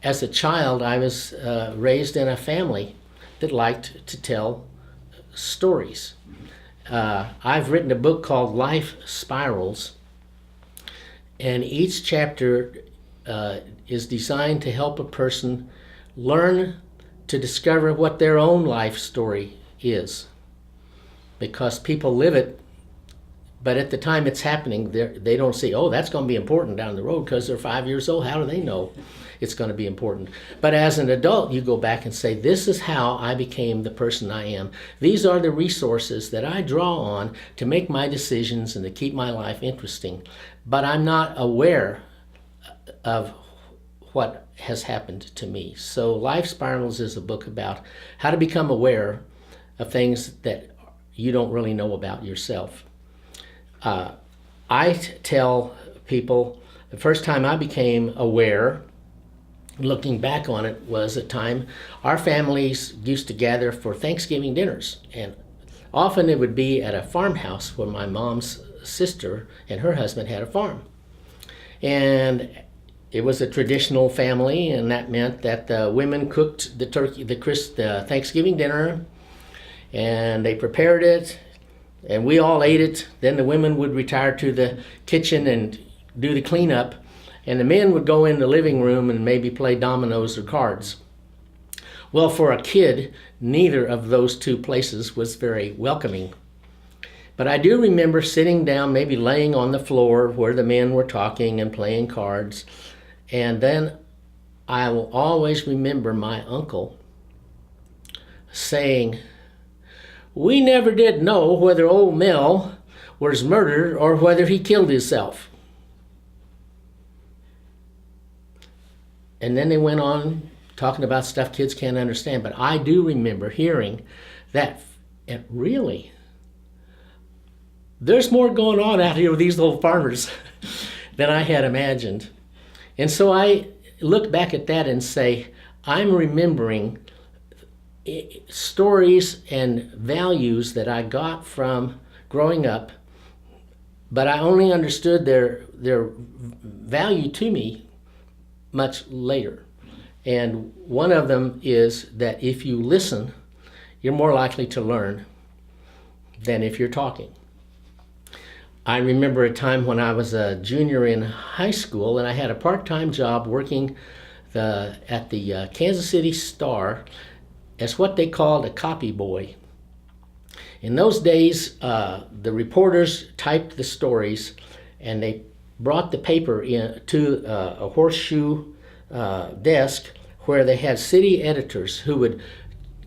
as a child, I was raised in a family that liked to tell stories. I've written a book called Life Spirals, and each chapter is designed to help a person learn to discover what their own life story is. Because people live it, but at the time it's happening, they don't see, oh, that's going to be important down the road because they're 5 years old. How do they know it's going to be important? But as an adult, you go back and say, this is how I became the person I am. These are the resources that I draw on to make my decisions and to keep my life interesting. But I'm not aware of what has happened to me. So Life Spirals is a book about how to become aware of things that you don't really know about yourself. I tell people the first time I became aware, looking back on it, was a time our families used to gather for Thanksgiving dinners. And often it would be at a farmhouse where my mom's sister and her husband had a farm. And it was a traditional family, and that meant that the women cooked the turkey, the Thanksgiving dinner, and they prepared it, and we all ate it. Then the women would retire to the kitchen and do the cleanup, and the men would go in the living room and maybe play dominoes or cards. Well, for a kid, neither of those two places was very welcoming. But I do remember sitting down, maybe laying on the floor where the men were talking and playing cards. And then I will always remember my uncle saying, we never did know whether old Mel was murdered or whether he killed himself. And then they went on talking about stuff kids can't understand. But I do remember hearing that, and really, there's more going on out here with these little farmers than I had imagined. And so I look back at that and say, I'm remembering stories and values that I got from growing up, but I only understood their value to me much later. And one of them is that if you listen, you're more likely to learn than if you're talking. I remember a time when I was a junior in high school, and I had a part-time job working at the Kansas City Star as what they called a copy boy. In those days, the reporters typed the stories, and they brought the paper in to a horseshoe desk where they had city editors who would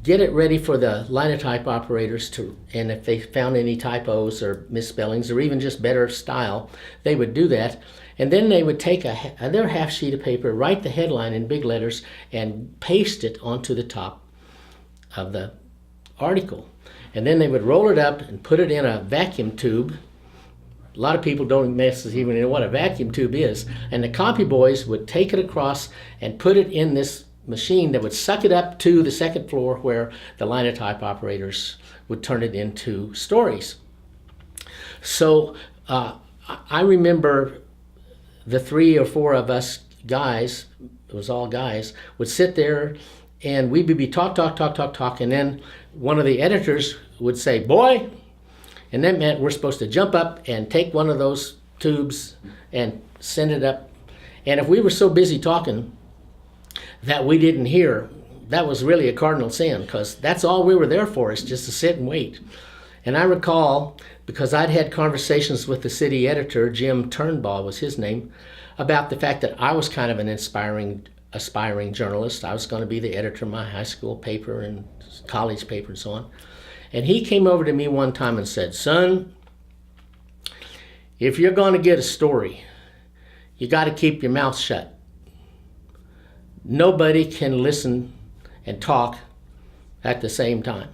get it ready for the linotype operators to, and if they found any typos or misspellings or even just better style, they would do that. And then they would take their half sheet of paper, write the headline in big letters, and paste it onto the top of the article. And then they would roll it up and put it in a vacuum tube. A lot of people don't even know what a vacuum tube is. And the copy boys would take it across and put it in this machine that would suck it up to the second floor where the linotype operators would turn it into stories. So I remember the 3 or 4 of us guys, it was all guys, would sit there and we would be talk, and then one of the editors would say, boy, and that meant we're supposed to jump up and take one of those tubes and send it up. And if we were so busy talking that we didn't hear, that was really a cardinal sin, because that's all we were there for, is just to sit and wait. And I recall, because I'd had conversations with the city editor, Jim Turnbull was his name, about the fact that I was kind of an aspiring journalist. I was going to be the editor of my high school paper and college paper and so on. And he came over to me one time and said, son, if you're going to get a story, you got to keep your mouth shut. Nobody can listen and talk at the same time.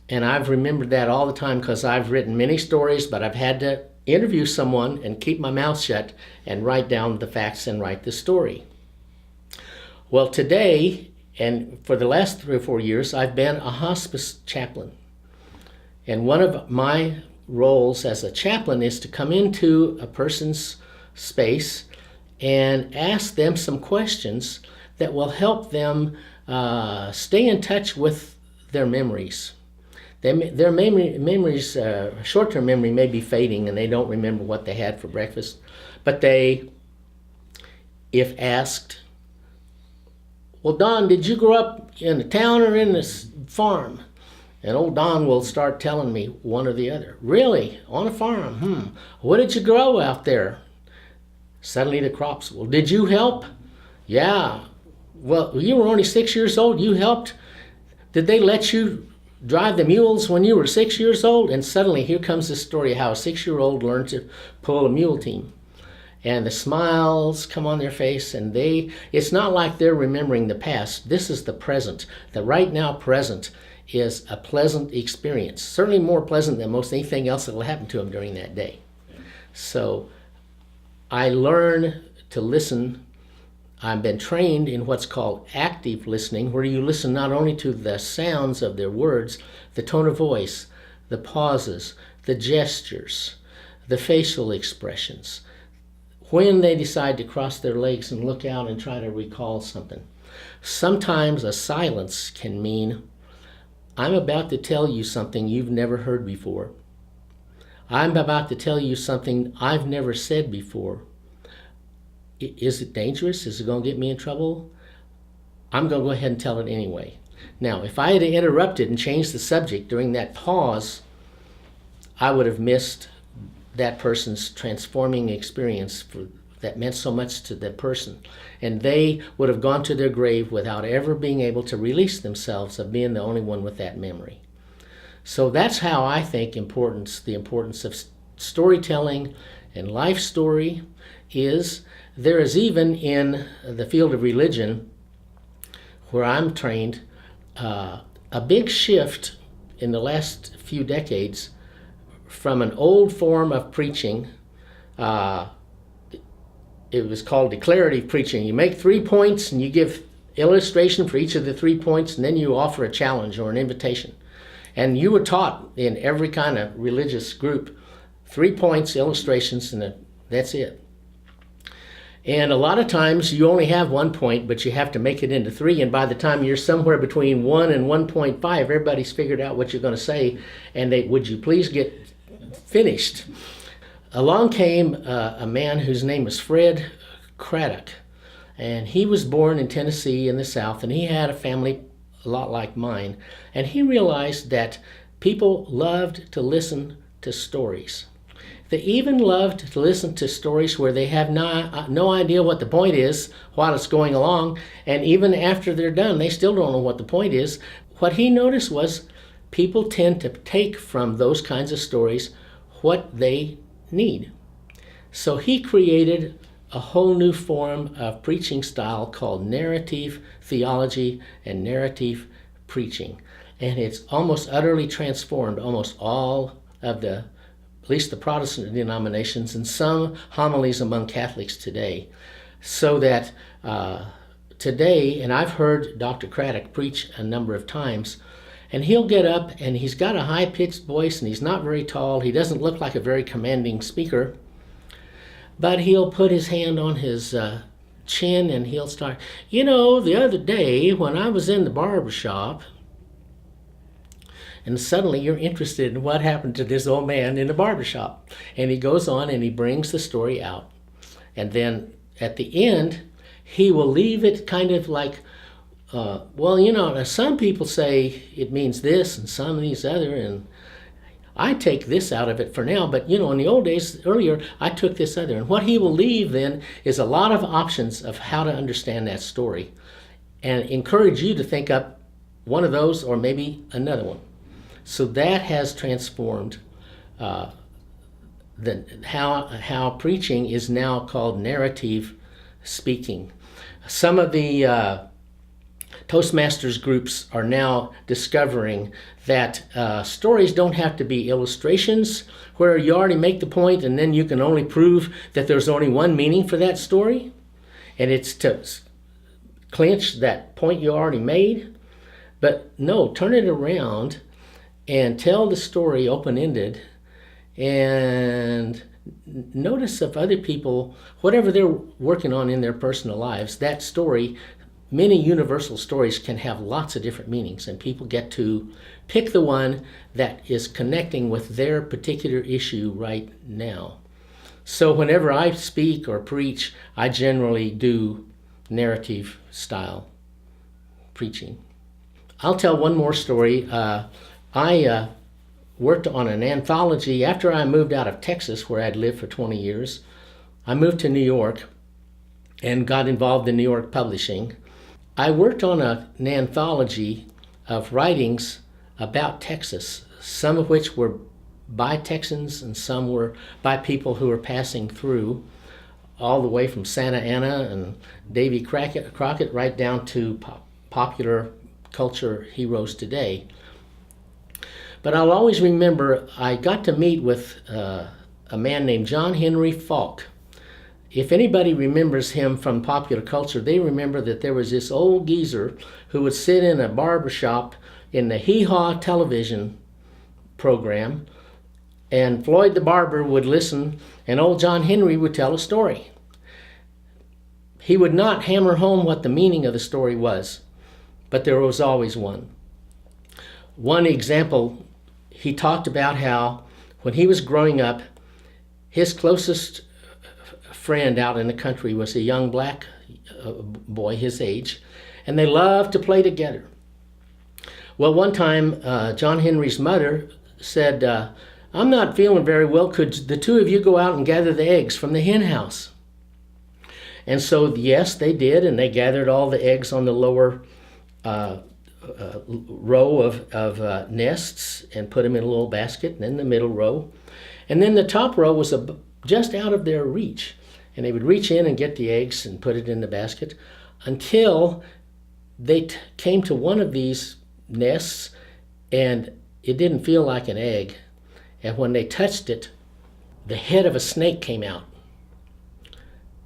And I've remembered that all the time, because I've written many stories, but I've had to interview someone and keep my mouth shut and write down the facts and write the story. Well, today, and for the last 3 or 4 years, I've been a hospice chaplain. And one of my roles as a chaplain is to come into a person's space and ask them some questions that will help them stay in touch with their memories. Their memories, short-term memory may be fading and they don't remember what they had for breakfast, but they, if asked, well, Don, did you grow up in a town or in this farm? And old Don will start telling me one or the other. Really? On a farm? What did you grow out there? Suddenly the crops. Well, did you help? Yeah. Well, you were only 6 years old. You helped? Did they let you drive the mules when you were 6 years old? And suddenly here comes this story of how a 6-year-old learned to pull a mule team. And the smiles come on their face, and it's not like they're remembering the past. This is the present. The right now present is a pleasant experience, certainly more pleasant than most anything else that will happen to them during that day. So I learn to listen. I've been trained in what's called active listening, where you listen not only to the sounds of their words, the tone of voice, the pauses, the gestures, the facial expressions, when they decide to cross their legs and look out and try to recall something. Sometimes a silence can mean, I'm about to tell you something you've never heard before. I'm about to tell you something I've never said before. Is it dangerous? Is it going to get me in trouble? I'm going to go ahead and tell it anyway. Now, if I had interrupted and changed the subject during that pause, I would have missed that person's transforming experience that meant so much to that person. And they would have gone to their grave without ever being able to release themselves of being the only one with that memory. So that's how I think the importance of storytelling and life story is. There is even in the field of religion, where I'm trained, a big shift in the last few decades from an old form of preaching. It was called declarative preaching. You make 3 points and you give illustration for each of the 3 points, and then you offer a challenge or an invitation. And you were taught in every kind of religious group, 3 points, illustrations, and that's it. And a lot of times you only have 1 point, but you have to make it into 3. And by the time you're somewhere between 1 and 1.5, everybody's figured out what you're going to say. And would you please get finished? Along came a man whose name was Fred Craddock. And he was born in Tennessee in the South. And he had a family a lot like mine. And he realized that people loved to listen to stories. They even loved to listen to stories where they have no idea what the point is while it's going along, and even after they're done, they still don't know what the point is. What he noticed was people tend to take from those kinds of stories what they need. So he created a whole new form of preaching style called narrative theology and narrative preaching. And it's almost utterly transformed almost all of at least the Protestant denominations, and some homilies among Catholics today. So that today, and I've heard Dr. Craddock preach a number of times, and he'll get up and he's got a high-pitched voice and he's not very tall. He doesn't look like a very commanding speaker, but he'll put his hand on his chin and he'll start, the other day when I was in the barber shop, and suddenly you're interested in what happened to this old man in the barbershop. And he goes on and he brings the story out. And then at the end, he will leave it kind of like, some people say it means this and some of these other, and I take this out of it for now, but in the old days, earlier, I took this other. And what he will leave then is a lot of options of how to understand that story and encourage you to think up one of those or maybe another one. So that has transformed how preaching is now called narrative speaking. Some of the Toastmasters groups are now discovering that stories don't have to be illustrations where you already make the point and then you can only prove that there's only one meaning for that story, and it's to clinch that point you already made. But no, turn it around and tell the story open-ended and notice of other people, whatever they're working on in their personal lives, that story, many universal stories can have lots of different meanings, and people get to pick the one that is connecting with their particular issue right now. So whenever I speak or preach, I generally do narrative style preaching. I'll tell one more story. I worked on an anthology after I moved out of Texas, where I'd lived for 20 years. I moved to New York and got involved in New York publishing. I worked on an anthology of writings about Texas, some of which were by Texans and some were by people who were passing through, all the way from Santa Ana and Davy Crockett right down to popular culture heroes today. But I'll always remember I got to meet with a man named John Henry Falk. If anybody remembers him from popular culture, they remember that there was this old geezer who would sit in a barber shop in the Hee Haw television program, and Floyd the barber would listen, and old John Henry would tell a story. He would not hammer home what the meaning of the story was, but there was always one. One example, he talked about how when he was growing up, his closest friend out in the country was a young black boy his age, and they loved to play together. Well, one time, John Henry's mother said, I'm not feeling very well. Could the two of you go out and gather the eggs from the hen house? And so, yes, they did, and they gathered all the eggs on the lower row of nests and put them in a little basket, and then the middle row. And then the top row was just out of their reach. And they would reach in and get the eggs and put it in the basket until they came to one of these nests, and it didn't feel like an egg. And when they touched it, the head of a snake came out.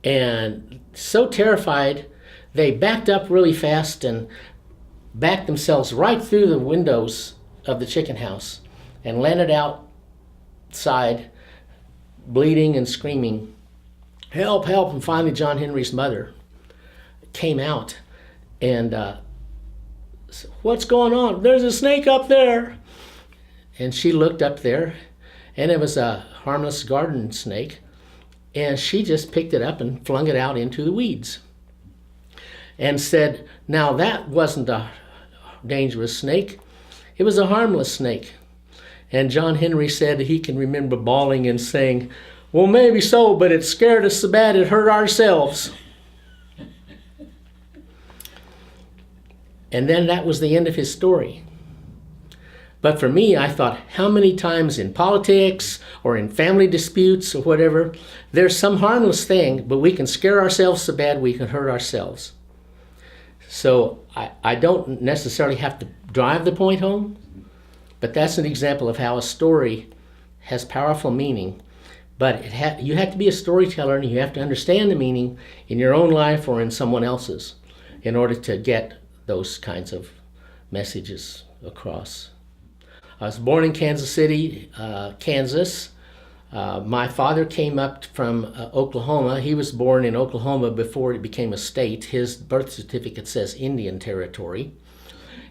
And so terrified, they backed up really fast and backed themselves right through the windows of the chicken house and landed outside, bleeding and screaming, help, help. And finally, John Henry's mother came out and said, what's going on? There's a snake up there. And she looked up there, and it was a harmless garden snake. And she just picked it up and flung it out into the weeds and said, now that wasn't a dangerous snake. It was a harmless snake. And John Henry said he can remember bawling and saying, well, maybe so, but it scared us so bad it hurt ourselves. And then that was the end of his story. But for me, I thought, how many times in politics or in family disputes or whatever, there's some harmless thing, but we can scare ourselves so bad we can hurt ourselves. So I don't necessarily have to drive the point home, but that's an example of how a story has powerful meaning. But you have to be a storyteller, and you have to understand the meaning in your own life or in someone else's in order to get those kinds of messages across. I was born in Kansas City, Kansas. My father came up from Oklahoma. He was born in Oklahoma before it became a state. His birth certificate says Indian Territory.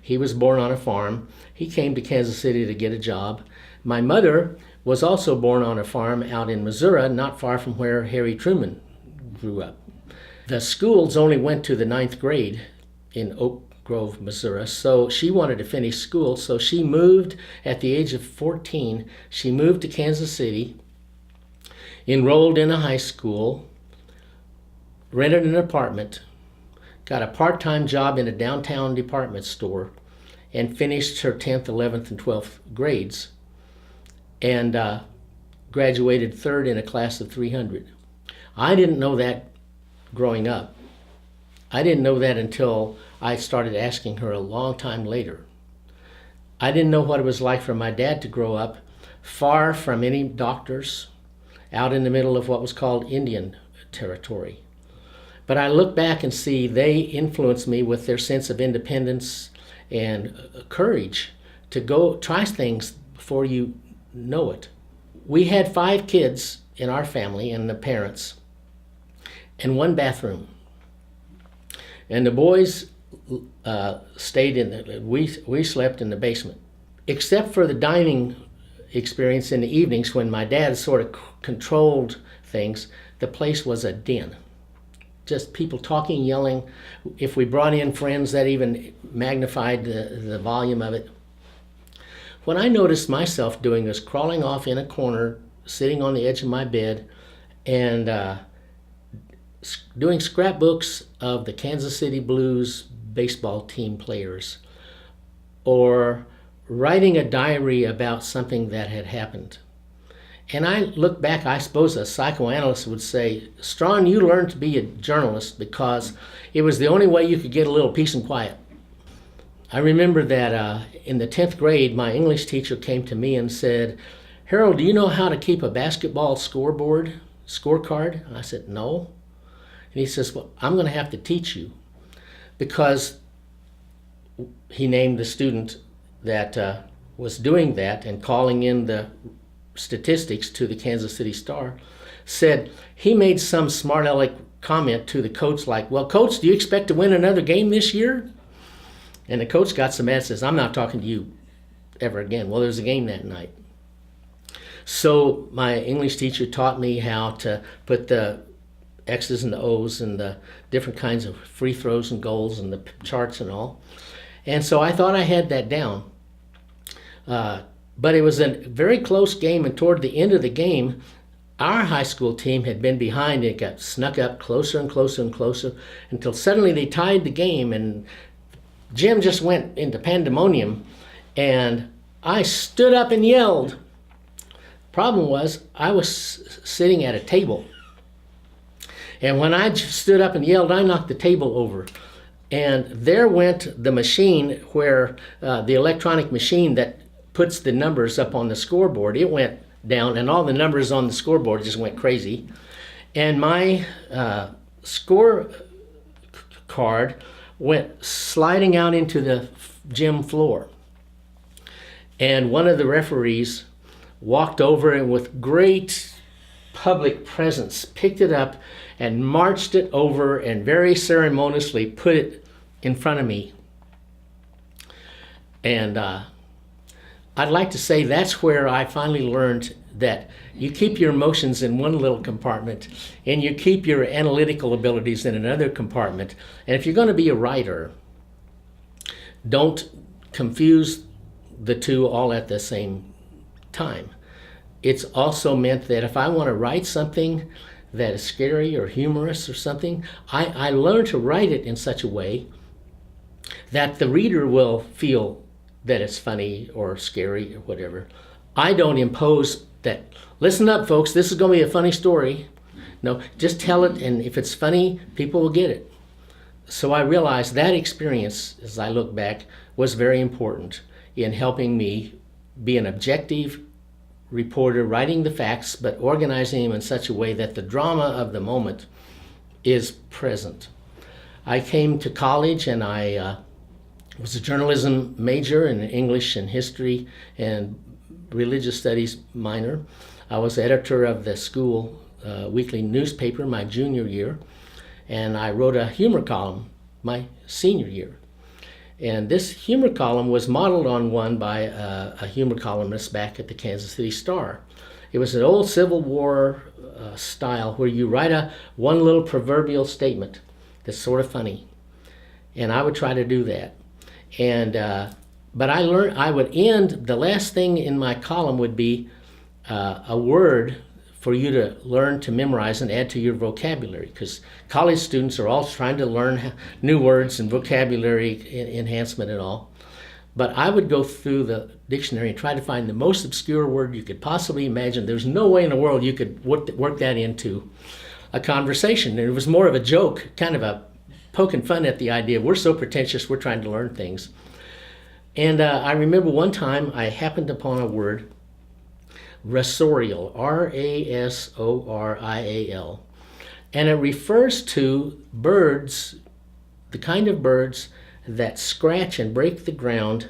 He was born on a farm. He came to Kansas City to get a job. My mother was also born on a farm out in Missouri, not far from where Harry Truman grew up. The schools only went to the 9th grade in Oak Grove, Missouri, so she wanted to finish school, so she moved at the age of 14. She moved to Kansas City, enrolled in a high school, rented an apartment, got a part-time job in a downtown department store, and finished her 10th, 11th, and 12th grades, and graduated third in a class of 300. I didn't know that growing up. I didn't know that until I started asking her a long time later. I didn't know what it was like for my dad to grow up far from any doctors, out in the middle of what was called Indian Territory. But I look back and see they influenced me with their sense of independence and courage to go try things before you know it. We had 5 kids in our family and the parents, and one bathroom. And the boys stayed in the, we slept in the basement, except for the dining experience in the evenings when my dad sort of controlled things. The place was a den. Just people talking, yelling. If we brought in friends, that even magnified the volume of it. What I noticed myself doing was crawling off in a corner, sitting on the edge of my bed, and doing scrapbooks of the Kansas City Blues baseball team players, or writing a diary about something that had happened. And I look back, I suppose a psychoanalyst would say, Straughn, you learned to be a journalist because it was the only way you could get a little peace and quiet. I remember that in the 10th grade, my English teacher came to me and said, Harold, do you know how to keep a basketball scoreboard, scorecard? And I said, no. And he says, well, I'm going to have to teach you, because he named the student that was doing that and calling in the statistics to the Kansas City Star, said he made some smart aleck comment to the coach like, well, coach, do you expect to win another game this year? And the coach got so mad and says, I'm not talking to you ever again. Well, there's a game that night. So my English teacher taught me how to put the X's and the O's and the different kinds of free throws and goals and the charts and all. And so I thought I had that down. But it was a very close game, and toward the end of the game, our high school team had been behind. It got snuck up closer and closer and closer until suddenly they tied the game, and Jim just went into pandemonium, and I stood up and yelled. Problem was, I was sitting at a table, and when I stood up and yelled, I knocked the table over. And there went the machine where, the electronic machine that puts the numbers up on the scoreboard. It went down, and all the numbers on the scoreboard just went crazy. And my score card went sliding out into the gym floor. And one of the referees walked over and with great public presence picked it up and marched it over and very ceremoniously put it in front of me. And I'd like to say that's where I finally learned that you keep your emotions in one little compartment and you keep your analytical abilities in another compartment. And if you're going to be a writer, don't confuse the two all at the same time. It's also meant that if I want to write something that is scary or humorous or something, I learn to write it in such a way that the reader will feel that it's funny or scary or whatever. I don't impose that, listen up folks, this is going to be a funny story. No, just tell it, and if it's funny, people will get it. So I realized that experience, as I look back, was very important in helping me be an objective reporter, writing the facts, but organizing them in such a way that the drama of the moment is present. I came to college and I was a journalism major in English and history and religious studies minor. I was editor of the school weekly newspaper my junior year, and I wrote a humor column my senior year. And this humor column was modeled on one by a humor columnist back at the Kansas City Star. It was an old Civil War style where you write one little proverbial statement that's sort of funny. And I would try to do that. And but I learned I would end, the last thing in my column would be a word for you to learn to memorize and add to your vocabulary, because college students are all trying to learn new words and vocabulary enhancement and all. But I would go through the dictionary and try to find the most obscure word you could possibly imagine. There's no way in the world you could work that into a conversation. And it was more of a joke, kind of a poking fun at the idea. We're so pretentious, we're trying to learn things. And I remember one time I happened upon a word, rasorial, R-A-S-O-R-I-A-L. And it refers to birds, the kind of birds that scratch and break the ground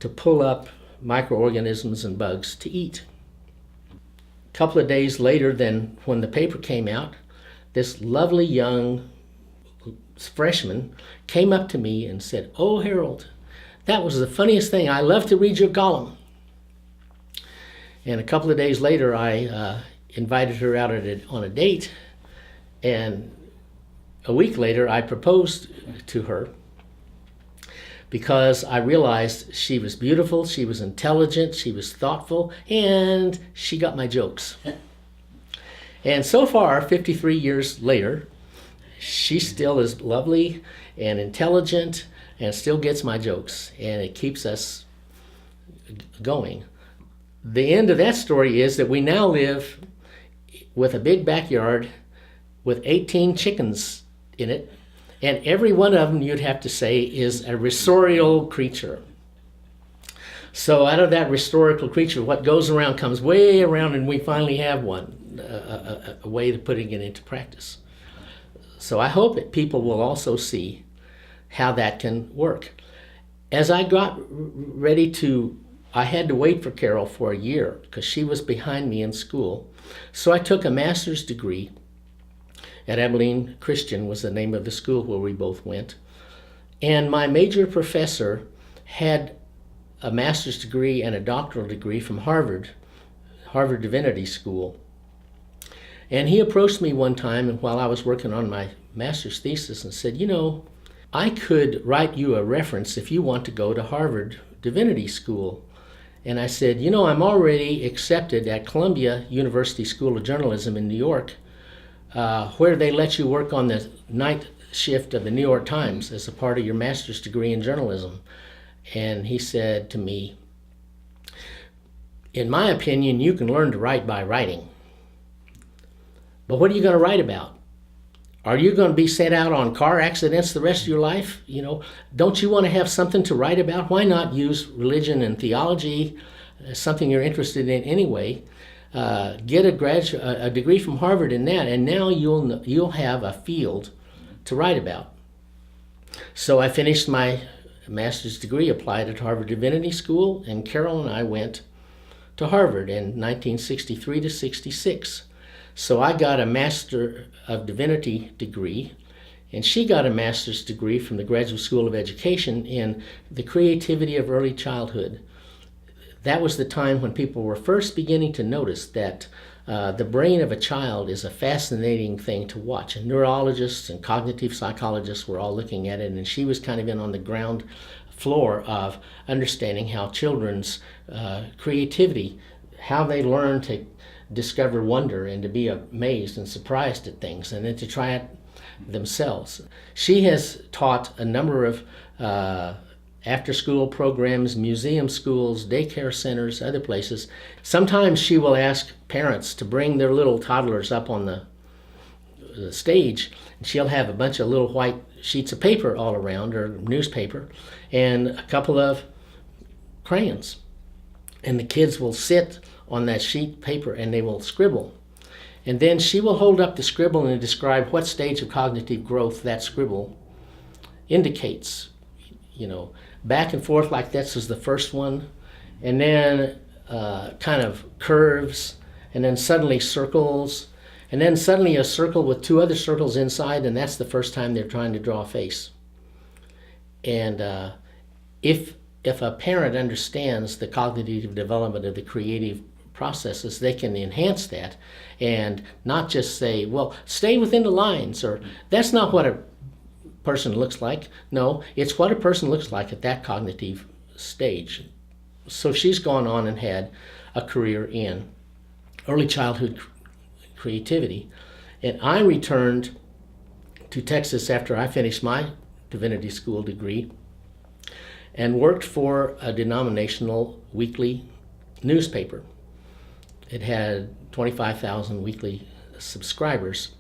to pull up microorganisms and bugs to eat. couple of days later than when the paper came out, this lovely young freshman came up to me and said, "Oh, Harold, that was the funniest thing. I love to read your column." And a couple of days later, I invited her out on a date, and a week later, I proposed to her because I realized she was beautiful, she was intelligent, she was thoughtful, and she got my jokes. And so far, 53 years later, she still is lovely and intelligent and still gets my jokes, and it keeps us going. The end of that story is that we now live with a big backyard with 18 chickens in it, and every one of them, you'd have to say, is a resorial creature. So out of that resorial creature, what goes around comes way around, and we finally have one, a way of putting it into practice. So I hope that people will also see how that can work. As I got ready I had to wait for Carol for a year because she was behind me in school. So I took a master's degree at Abilene Christian, was the name of the school where we both went. And my major professor had a master's degree and a doctoral degree from Harvard Divinity School. And he approached me one time while I was working on my master's thesis and said, I could write you a reference if you want to go to Harvard Divinity School. And I said, I'm already accepted at Columbia University School of Journalism in New York, where they let you work on the night shift of the New York Times as a part of your master's degree in journalism. And he said to me, in my opinion, you can learn to write by writing. But what are you going to write about? Are you going to be sent out on car accidents the rest of your life? Don't you want to have something to write about? Why not use religion and theology, something you're interested in anyway? Get a degree from Harvard in that, and now you'll have a field to write about. So I finished my master's degree, applied at Harvard Divinity School, and Carol and I went to Harvard in 1963 to 66. So I got a Master of Divinity degree, and she got a master's degree from the Graduate School of Education in the creativity of early childhood. That was the time when people were first beginning to notice that the brain of a child is a fascinating thing to watch. And neurologists and cognitive psychologists were all looking at it, and she was kind of in on the ground floor of understanding how children's creativity, how they learn to discover wonder and to be amazed and surprised at things and then to try it themselves. She has taught a number of after-school programs, museum schools, daycare centers, other places. Sometimes she will ask parents to bring their little toddlers up on the stage, and she'll have a bunch of little white sheets of paper all around, or newspaper, and a couple of crayons. And the kids will sit on that sheet of paper and they will scribble. And then she will hold up the scribble and describe what stage of cognitive growth that scribble indicates. Back and forth like this is the first one, and then kind of curves, and then suddenly circles, and then suddenly a circle with two other circles inside, and that's the first time they're trying to draw a face. And if a parent understands the cognitive development of the creative processes, they can enhance that and not just say, well, stay within the lines, or that's not what a person looks like. No, it's what a person looks like at that cognitive stage. So she's gone on and had a career in early childhood creativity. And I returned to Texas after I finished my divinity school degree and worked for a denominational weekly newspaper. It had 25,000 weekly subscribers.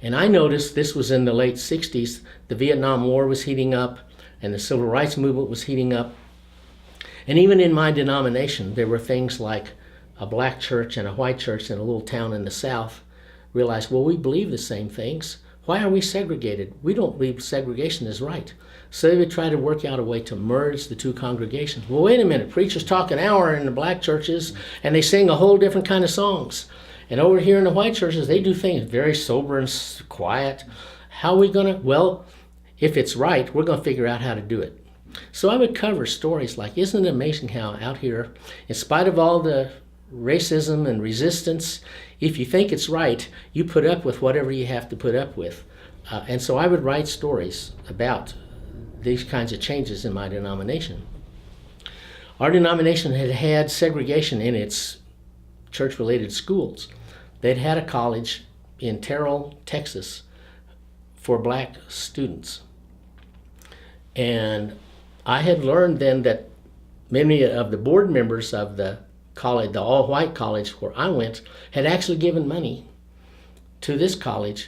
And I noticed this was in the late 60s. The Vietnam War was heating up and the Civil Rights Movement was heating up. And even in my denomination, there were things like a black church and a white church in a little town in the South realized, well, we believe the same things. Why are we segregated? We don't believe segregation is right. So they would try to work out a way to merge the two congregations. Well, wait a minute, preachers talk an hour in the black churches and they sing a whole different kind of songs. And over here in the white churches, they do things very sober and quiet. How are we going to? Well, if it's right, we're going to figure out how to do it. So I would cover stories like, isn't it amazing how out here, in spite of all the racism and resistance, if you think it's right, you put up with whatever you have to put up with. And so I would write stories about these kinds of changes in my denomination. Our denomination had had segregation in its church-related schools. They'd had a college in Terrell, Texas, for black students. And I had learned then that many of the board members of the college, the all-white college where I went, had actually given money to this college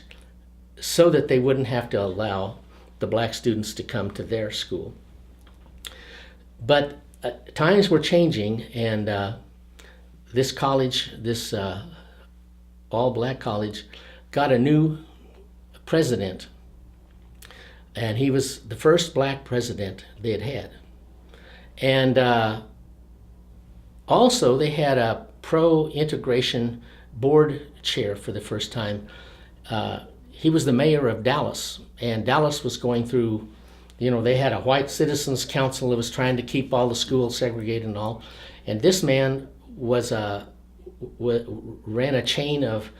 so that they wouldn't have to allow the black students to come to their school. But times were changing, and this college, this all-black college, got a new president, and he was the first black president they had had. And also they had a pro-integration board chair for the first time. He was the mayor of Dallas, and Dallas was going through, they had a white citizens council that was trying to keep all the schools segregated and all. And this man ran a chain of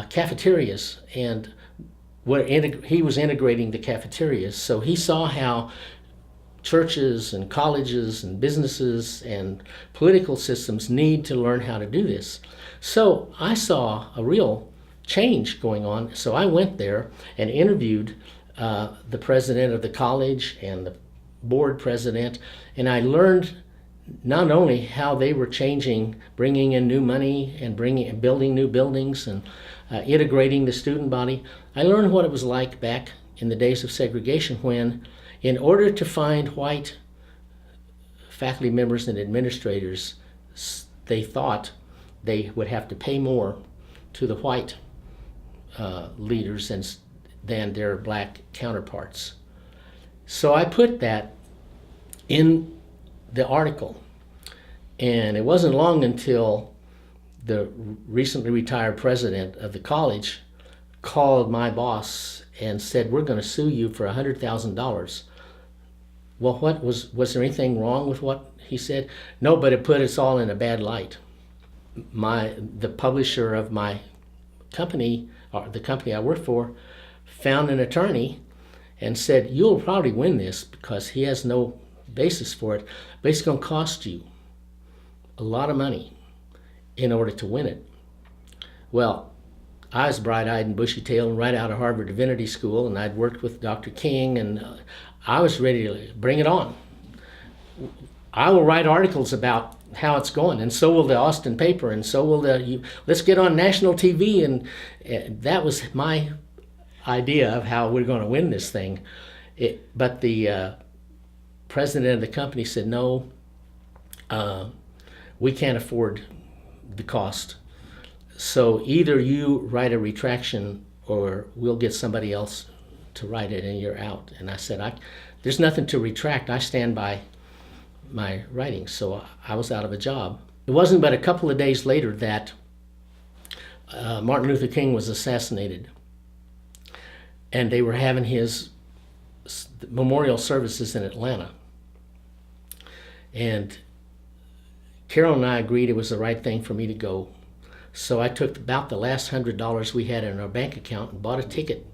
cafeterias, and he was integrating the cafeterias. So he saw how churches and colleges and businesses and political systems need to learn how to do this. So I saw a real change going on. So I went there and interviewed the president of the college and the board president, and I learned not only how they were changing, bringing in new money and building new buildings and integrating the student body. I learned what it was like back in the days of segregation when, in order to find white faculty members and administrators, they thought they would have to pay more to the white leaders than their black counterparts. So I put that in the article, and it wasn't long until the recently retired president of the college called my boss and said, "We're going to sue you for $100,000. Well, was there anything wrong with what he said? No, but it put us all in a bad light. The publisher of my company, or the company I work for, found an attorney and said, "You'll probably win this because he has no basis for it, but it's going to cost you a lot of money in order to win it." Well, I was bright-eyed and bushy-tailed right out of Harvard Divinity School, and I'd worked with Dr. King, and I was ready to bring it on. I will write articles about how it's going, and so will the Austin paper, and so will let's get on national TV, and that was my idea of how we're going to win this thing. But the president of the company said, "No, we can't afford the cost. So either you write a retraction or we'll get somebody else to write it and you're out." And I said, there's nothing to retract. I stand by my writing. So I was out of a job. It wasn't but a couple of days later that Martin Luther King was assassinated. And they were having his memorial services in Atlanta. And Carol and I agreed it was the right thing for me to go. So I took about the last $100 we had in our bank account and bought a ticket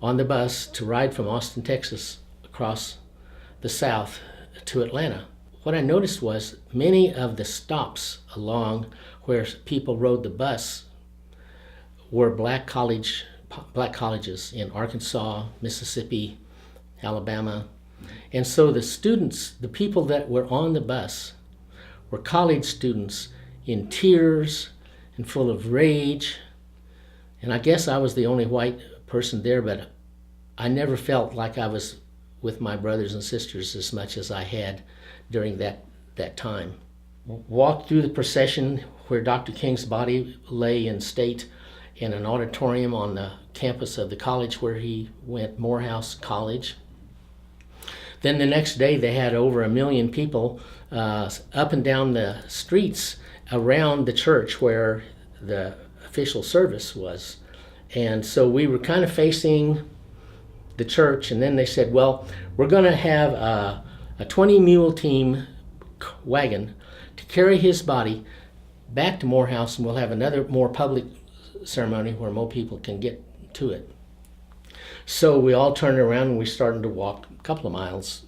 on the bus to ride from Austin, Texas, across the South to Atlanta. What I noticed was many of the stops along where people rode the bus were black colleges in Arkansas, Mississippi, Alabama. And so the students, the people that were on the bus, were college students in tears and full of rage. And I guess I was the only white person there, but I never felt like I was with my brothers and sisters as much as I had during that time. Walked through the procession where Dr. King's body lay in state, in an auditorium on the campus of the college where he went, Morehouse College. Then the next day they had over 1 million people up and down the streets around the church where the official service was. And so we were kind of facing the church, and then they said, well, we're going to have a 20-mule team wagon to carry his body back to Morehouse, and we'll have another more public ceremony where more people can get to it. So we all turned around and we started to walk a couple of miles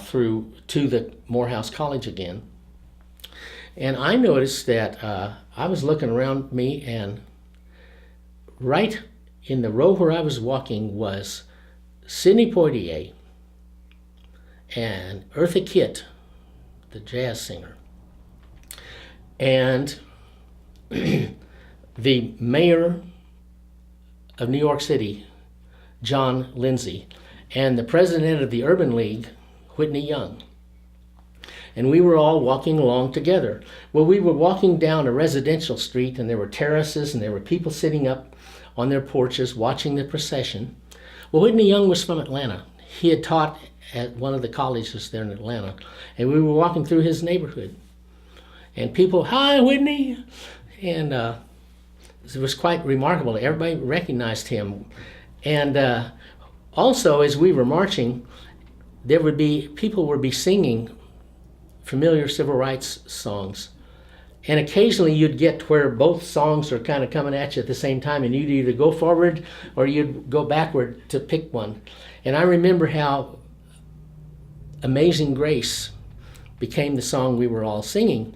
through to the Morehouse College again. And I noticed that I was looking around me, and right in the row where I was walking was Sidney Poitier and Eartha Kitt, the jazz singer, and the mayor of New York City, John Lindsay, and the president of the Urban League, Whitney Young. And we were all walking along together. Well, we were walking down a residential street, and there were terraces, and there were people sitting up on their porches watching the procession. Well, Whitney Young was from Atlanta. He had taught at one of the colleges there in Atlanta, and we were walking through his neighborhood. And people, hi, Whitney! And it was quite remarkable. Everybody recognized him. And also, as we were marching, people would be singing familiar civil rights songs. And occasionally you'd get where both songs are kind of coming at you at the same time, and you'd either go forward or you'd go backward to pick one. And I remember how Amazing Grace became the song we were all singing.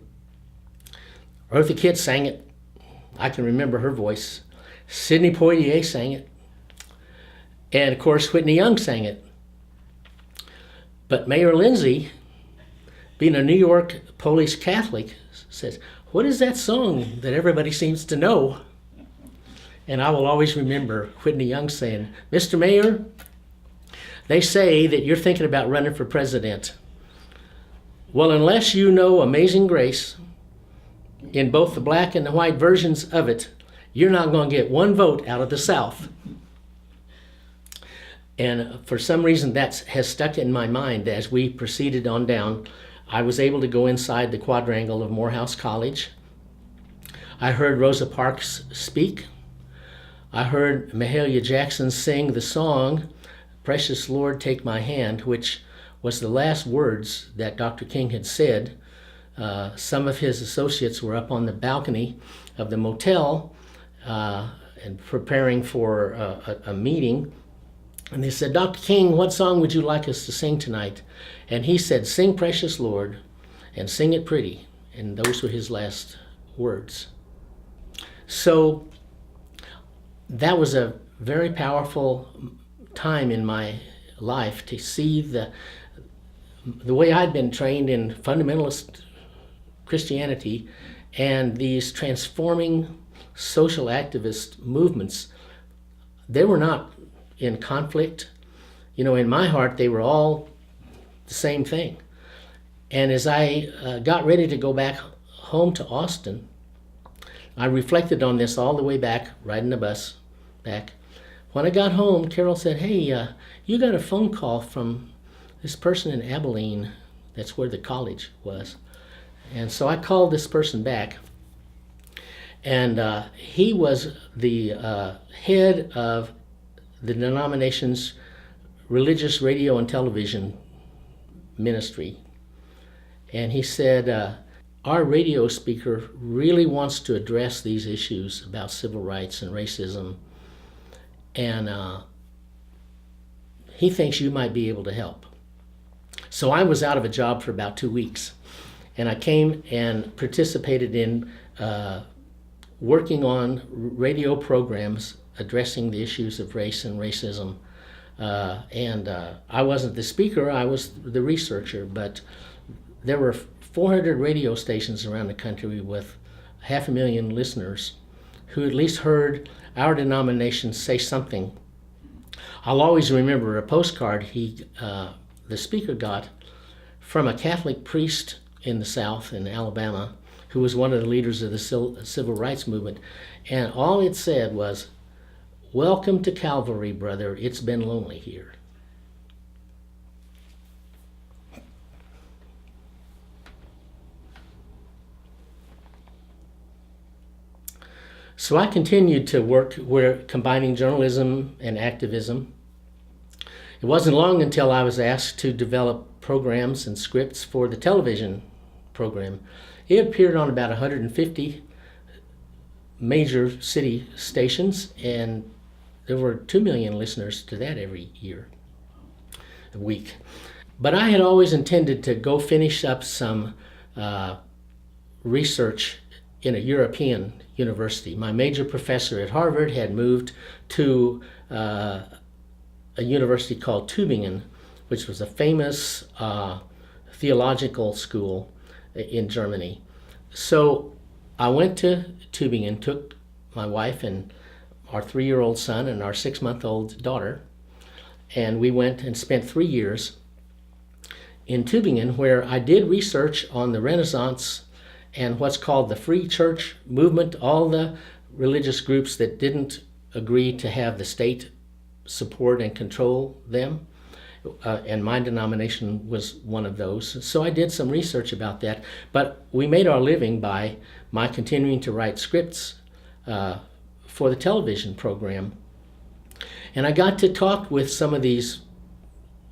Eartha Kitt sang it. I can remember her voice. Sidney Poitier sang it. And of course, Whitney Young sang it. But Mayor Lindsay, being a New York Polish Catholic, says, what is that song that everybody seems to know? And I will always remember Whitney Young saying, Mr. Mayor, they say that you're thinking about running for president. Well, unless you know Amazing Grace, in both the black and the white versions of it, you're not going to get one vote out of the South. And for some reason that has stuck in my mind as we proceeded on down. I was able to go inside the quadrangle of Morehouse College. I heard Rosa Parks speak. I heard Mahalia Jackson sing the song, Precious Lord, Take My Hand, which was the last words that Dr. King had said. Some of his associates were up on the balcony of the motel and preparing for a meeting. And they said, Dr. King, what song would you like us to sing tonight? And he said, sing Precious Lord, and sing it pretty. And those were his last words. So that was a very powerful time in my life to see the way I'd been trained in fundamentalist Christianity and these transforming social activist movements. They were not in conflict. You know, in my heart, they were all the same thing. And as I got ready to go back home to Austin, I reflected on this all the way back, riding the bus back. When I got home, Carol said, hey, you got a phone call from this person in Abilene. That's where the college was. And so I called this person back. And he was the head of the denomination's religious radio and television ministry. And he said, our radio speaker really wants to address these issues about civil rights and racism, and he thinks you might be able to help. So I was out of a job for about 2 weeks, and I came and participated in working on radio programs addressing the issues of race and racism. And I wasn't the speaker, I was the researcher, but there were 400 radio stations around the country with 500,000 listeners who at least heard our denomination say something. I'll always remember a postcard the speaker got from a Catholic priest in the South, in Alabama, who was one of the leaders of the civil rights movement. And all it said was, "Welcome to Calvary, brother. It's been lonely here." So I continued to work where combining journalism and activism. It wasn't long until I was asked to develop programs and scripts for the television program. It appeared on about 150 major city stations, and there were 2 million listeners to that every week. But I had always intended to go finish up some research in a European university. My major professor at Harvard had moved to a university called Tübingen, which was a famous theological school in Germany. So I went to Tübingen, took my wife and our 3-year-old son and our 6-month-old daughter, and we went and spent 3 years in Tübingen, where I did research on the Renaissance and what's called the Free Church movement, all the religious groups that didn't agree to have the state support and control them. And my denomination was one of those. So I did some research about that. But we made our living by my continuing to write scripts for the television program. And I got to talk with some of these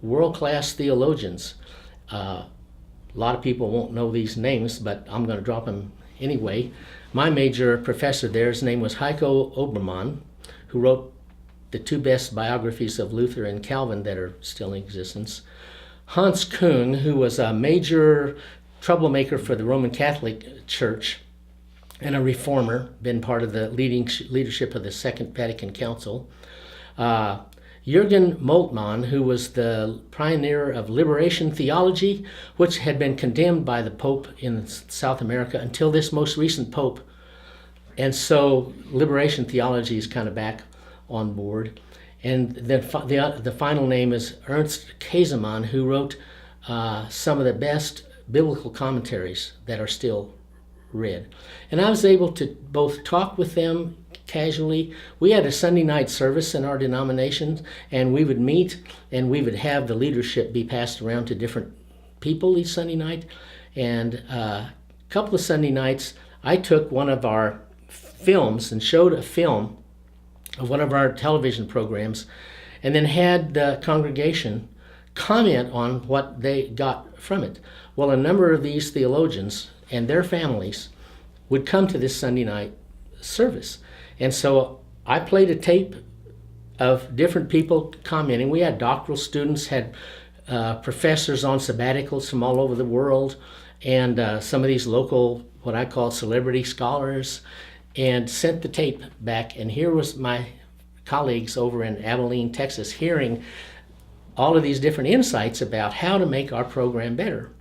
world-class theologians. A lot of people won't know these names, but I'm going to drop them anyway. My major professor there, his name was Heiko Obermann, who wrote the 2 best biographies of Luther and Calvin that are still in existence. Hans Küng, who was a major troublemaker for the Roman Catholic Church and a reformer, been part of the leadership of the Second Vatican Council. Jürgen Moltmann, who was the pioneer of liberation theology, which had been condemned by the Pope in South America until this most recent Pope. And so liberation theology is kind of back on board. And then the final name is Ernst Käsemann, who wrote some of the best biblical commentaries that are still read. And I was able to both talk with them casually. We had a Sunday night service in our denomination, and we would meet and we would have the leadership be passed around to different people each Sunday night. And a couple of Sunday nights, I took one of our films and showed a film of one of our television programs, and then had the congregation comment on what they got from it. Well, a number of these theologians and their families would come to this Sunday night service. And so I played a tape of different people commenting. We had doctoral students, had professors on sabbaticals from all over the world, and some of these local, what I call celebrity scholars, and sent the tape back. And here was my colleagues over in Abilene, Texas, hearing all of these different insights about how to make our program better.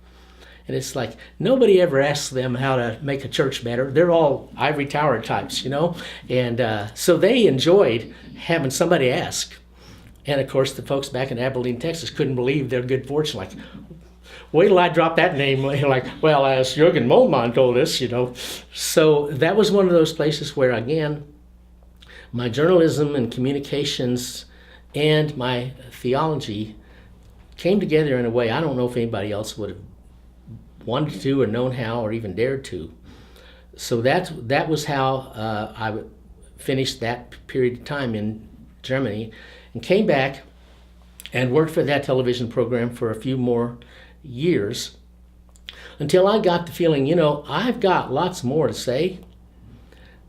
And it's like, nobody ever asks them how to make a church better. They're all ivory tower types, you know? And so they enjoyed having somebody ask. And of course, the folks back in Abilene, Texas couldn't believe their good fortune. Like, wait till I drop that name. Like, well, as Jürgen Moltmann told us, you know. So that was one of those places where, again, my journalism and communications and my theology came together in a way I don't know if anybody else would have wanted to or known how or even dared to. So that was how I finished that period of time in Germany and came back and worked for that television program for a few more years until I got the feeling, you know, I've got lots more to say,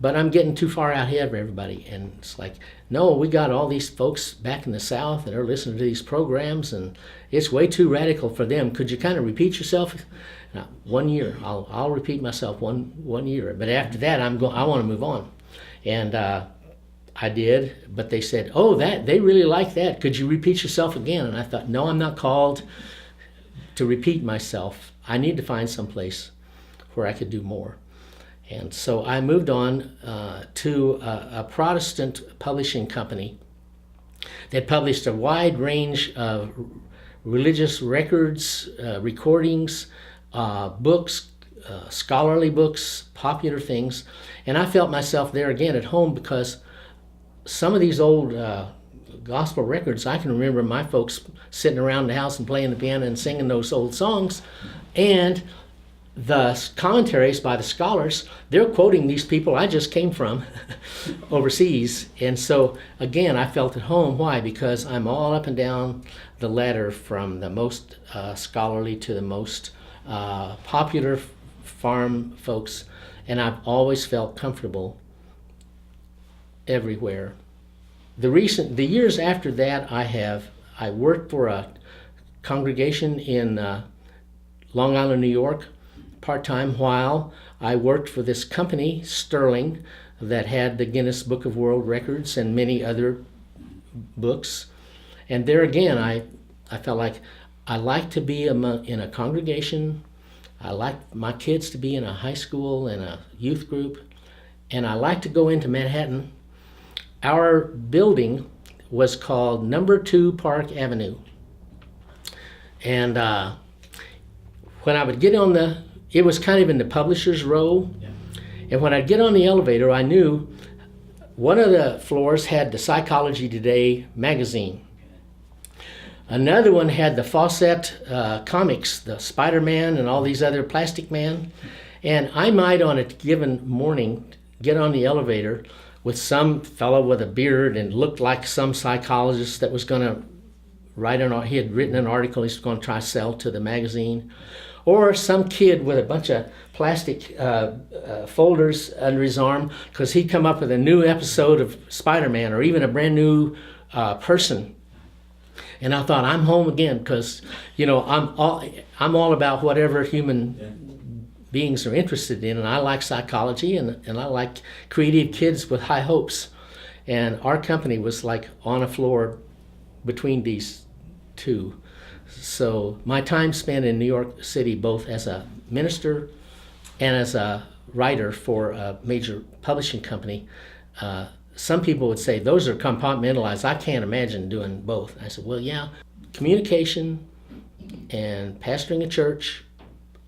but I'm getting too far out ahead of everybody. And it's like, no, we got all these folks back in the South that are listening to these programs, and it's way too radical for them. Could you kind of repeat yourself? Now, 1 year, I'll repeat myself one year. But after that, I want to move on. And I did, but they said, oh, they really like that. Could you repeat yourself again? And I thought, no, I'm not called to repeat myself. I need to find some place where I could do more. And so I moved on to a Protestant publishing company that published a wide range of religious records, recordings, books, scholarly books, popular things, and I felt myself there again at home because some of these old gospel records, I can remember my folks sitting around the house and playing the piano and singing those old songs, and the commentaries by the scholars, they're quoting these people I just came from overseas. And so again, I felt at home. Why? Because I'm all up and down the ladder from the most scholarly to the most popular farm folks, and I've always felt comfortable everywhere. The years after that, I worked for a congregation in Long Island, New York, part-time, while I worked for this company, Sterling, that had the Guinness Book of World Records and many other books. And there again, I felt like I like to be in a congregation. I like my kids to be in a high school and a youth group. And I like to go into Manhattan. Our building was called Number 2 Park Avenue. And when I would get on it was kind of in the publisher's row. Yeah. And when I'd get on the elevator, I knew one of the floors had the Psychology Today magazine. Another one had the Fawcett comics, the Spider-Man and all these other Plastic Man. And I might on a given morning get on the elevator with some fellow with a beard and looked like some psychologist that was going to he had written an article he's going to try to sell to the magazine. Or some kid with a bunch of plastic folders under his arm because he'd come up with a new episode of Spider-Man or even a brand new person. And I thought, I'm home again because, I'm all about whatever human beings are interested in, and I like psychology and I like creative kids with high hopes. And our company was like on a floor between these two. So my time spent in New York City, both as a minister and as a writer for a major publishing company, some people would say those are compartmentalized. I can't imagine doing both. I said, well, yeah, communication and pastoring a church,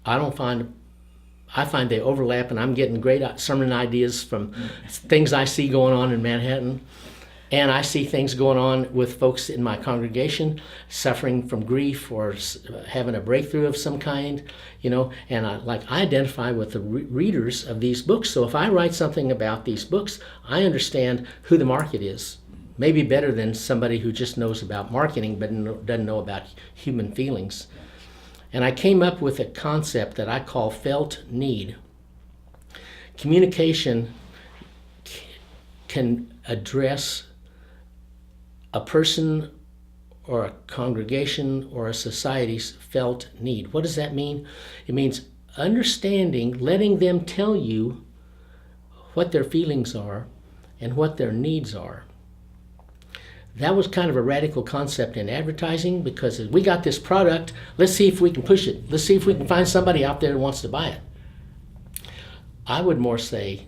I find they overlap, and I'm getting great sermon ideas from things I see going on in Manhattan. And I see things going on with folks in my congregation suffering from grief or having a breakthrough of some kind, and I identify with the readers of these books. So if I write something about these books, I understand who the market is, maybe better than somebody who just knows about marketing but doesn't know about human feelings. And I came up with a concept that I call felt need. Communication can address a person or a congregation or a society's felt need. What does that mean? It means understanding, letting them tell you what their feelings are and what their needs are. That was kind of a radical concept in advertising because we got this product, let's see if we can push it. Let's see if we can find somebody out there who wants to buy it. I would more say,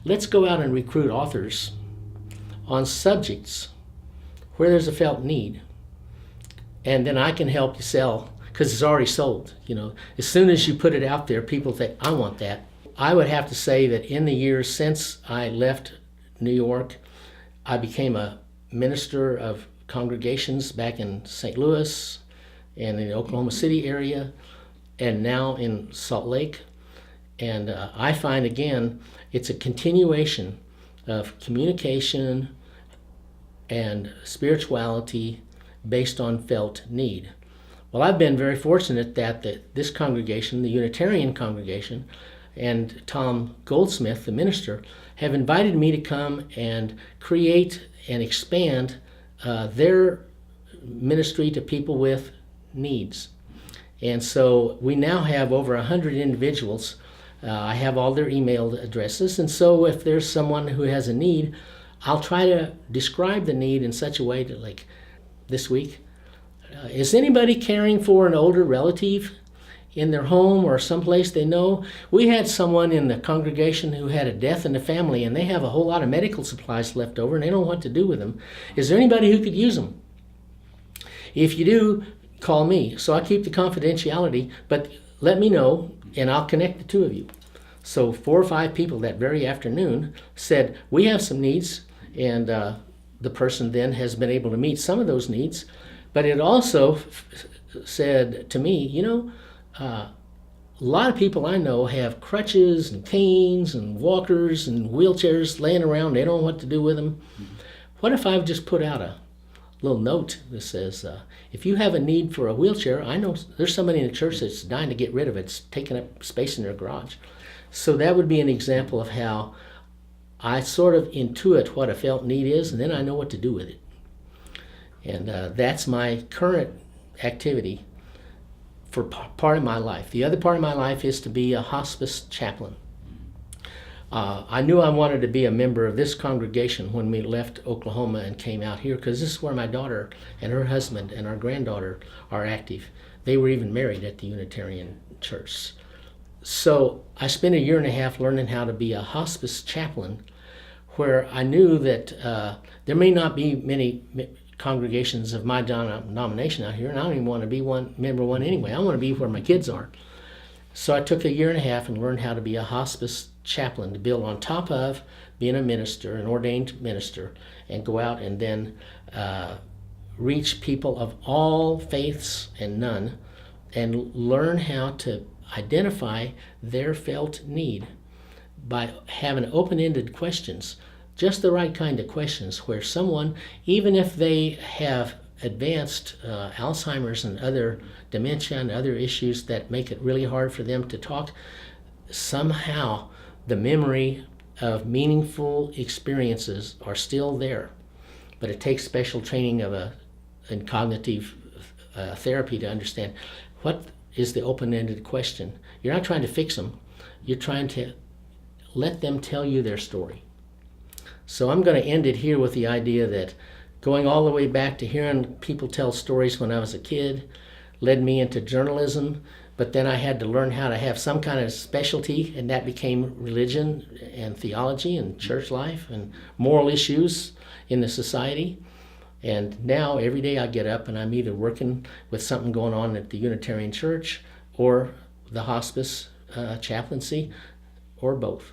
let's go out and recruit authors on subjects where there's a felt need. And then I can help you sell because it's already sold. As soon as you put it out there, people think, I want that. I would have to say that in the years since I left New York, I became a minister of congregations back in St. Louis and in the Oklahoma City area and now in Salt Lake. And I find, again, it's a continuation of communication and spirituality based on felt need. Well, I've been very fortunate that this congregation, the Unitarian congregation, and Tom Goldsmith, the minister, have invited me to come and create and expand their ministry to people with needs. And so we now have over 100 individuals. I have all their email addresses, and so if there's someone who has a need, I'll try to describe the need in such a way that, like this week, is anybody caring for an older relative in their home or someplace they know? We had someone in the congregation who had a death in the family, and they have a whole lot of medical supplies left over, and they don't know what to do with them. Is there anybody who could use them? If you do, call me. So I keep the confidentiality, but let me know, and I'll connect the two of you. So 4 or 5 people that very afternoon said, we have some needs, and the person then has been able to meet some of those needs. But it also said to me, a lot of people I know have crutches and canes and walkers and wheelchairs laying around. They don't know what to do with them. What if I've just put out a little note that says, if you have a need for a wheelchair, I know there's somebody in the church that's dying to get rid of it. It's taking up space in their garage. So that would be an example of how I sort of intuit what a felt need is, and then I know what to do with it. And that's my current activity for part of my life. The other part of my life is to be a hospice chaplain. I knew I wanted to be a member of this congregation when we left Oklahoma and came out here, because this is where my daughter and her husband and our granddaughter are active. They were even married at the Unitarian Church. So I spent a year and a half learning how to be a hospice chaplain, where I knew that there may not be many congregations of my denomination out here, and I don't even want to be member of one anyway. I want to be where my kids are. So I took a year and a half and learned how to be a hospice chaplain, to build on top of being a minister, an ordained minister, and go out and then reach people of all faiths and none, and learn how to identify their felt need by having open-ended questions, just the right kind of questions, where someone, even if they have advanced Alzheimer's and other dementia and other issues that make it really hard for them to talk, somehow the memory of meaningful experiences are still there. But it takes special training in cognitive therapy to understand what is the open-ended question. You're not trying to fix them. You're trying to let them tell you their story. So I'm going to end it here with the idea that going all the way back to hearing people tell stories when I was a kid led me into journalism, but then I had to learn how to have some kind of specialty, and that became religion and theology and church life and moral issues in the society. And now every day I get up and I'm either working with something going on at the Unitarian Church or the hospice chaplaincy, or both.